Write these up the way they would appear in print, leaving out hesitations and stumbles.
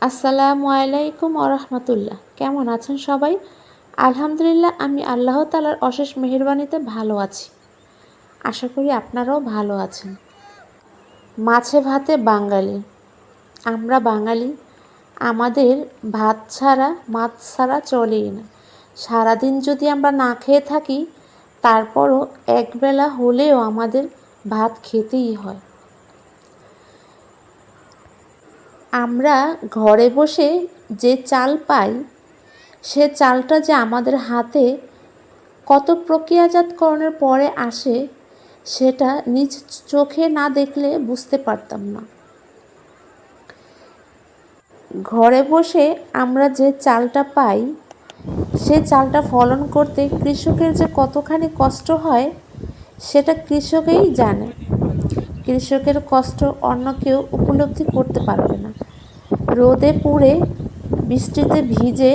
আসসালামু আলাইকুম ওরহমতুল্লাহ। কেমন আছেন সবাই? আলহামদুলিল্লাহ, আমি আল্লাহ তাআলার অশেষ মেহেরবানিতে ভালো আছি। আশা করি আপনারাও ভালো আছেন। মাছে ভাতে বাঙালি, আমরা বাঙালি। আমাদের ভাত ছাড়া মাছ ছাড়া চলেই না। সারাদিন যদি আমরা না খেয়ে থাকি, তারপরও একবেলা হলেও আমাদের ভাত খেতেই হয়। আমরা ঘরে বসে যে চাল পাই, সে চালটা যে আমাদের হাতে কত প্রক্রিয়াজাতকরণের পরে আসে, সেটা নিজ চোখে না দেখলে বুঝতে পারতাম না। ঘরে বসে আমরা যে চালটা পাই, সে চালটা ফলন করতে কৃষকের যে কতখানি কষ্ট হয়, সেটা কৃষকেই জানে। কৃষকের কষ্ট অন্য কেউ উপলব্ধি করতে পারবে না। রোদে পুড়ে, বৃষ্টিতে ভিজে,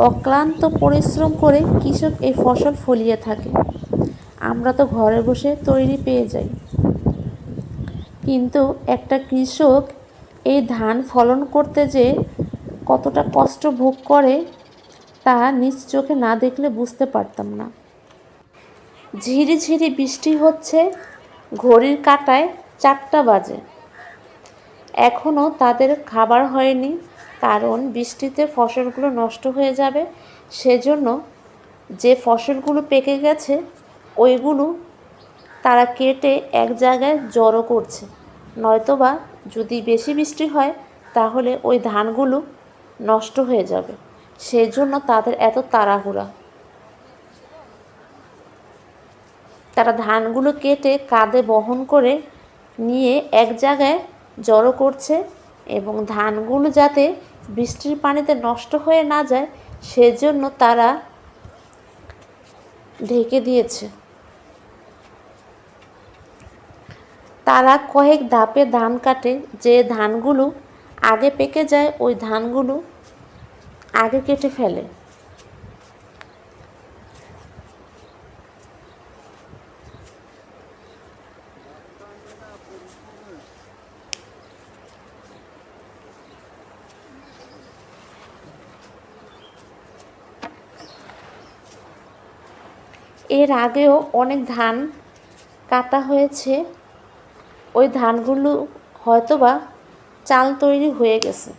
অক্লান্ত পরিশ্রম করে কৃষক এই ফসল ফলিয়ে থাকে। আমরা তো ঘরে বসে তৈরি পেয়ে যাই, কিন্তু একটা কৃষক এই ধান ফলন করতে যে কতটা কষ্ট ভোগ করে, তা নিজ চোখে না দেখলে বুঝতে পারতাম না। ঝিরিঝিরি বৃষ্টি হচ্ছে, ঘড়ির কাঁটায় 4টা বাজে। এখনও তাদের খাবার হয়নি, কারণ বৃষ্টিতে ফসলগুলো নষ্ট হয়ে যাবে। সেজন্য যে ফসলগুলো পেকে গেছে, ওইগুলো তারা কেটে এক জায়গায় জড়ো করছে। নয়তোবা যদি বেশি বৃষ্টি হয়, তাহলে ওই ধানগুলো নষ্ট হয়ে যাবে। সেজন্য তাদের এত তাড়াহুড়া। তারা ধানগুলো কেটে কাঁধে বহন করে নিয়ে এক জায়গায় জড়ো করছে, এবং ধানগুলো যাতে বৃষ্টির পানিতে নষ্ট হয়ে না যায়, সেজন্য তারা ঢেকে দিয়েছে। তারা কয়েক ধাপে ধান কাটে। যে ধানগুলো আগে পেকে যায়, ওই ধানগুলো আগে কেটে ফেলে। এর আগেও অনেক ধান কাটা হয়েছে। ওই ধানগুলো হয়তোবা চাল তৈরি হয়ে গেছে।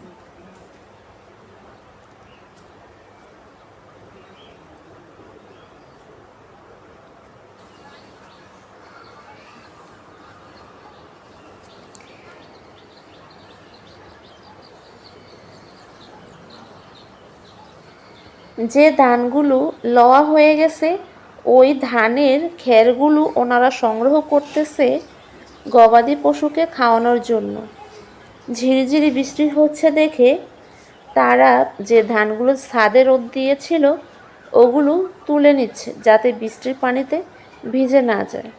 যে ধানগুলো লওয়া হয়ে গেছে, ওই ধানের খেরগুলো ওনারা সংগ্রহ করতেছে গবাদি পশুকে খাওয়ানোর জন্য। ঝিরিঝিরি বৃষ্টি হচ্ছে দেখে তারা যে ধানগুলো ছাদে রোদ দিয়েছিল, ওগুলো তুলে নিচ্ছে, যাতে বৃষ্টির পানিতে ভিজে না যায়।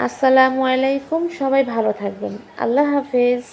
আসসালামু আলাইকুম, সবাই ভালো থাকবেন। আল্লাহ হাফেজ।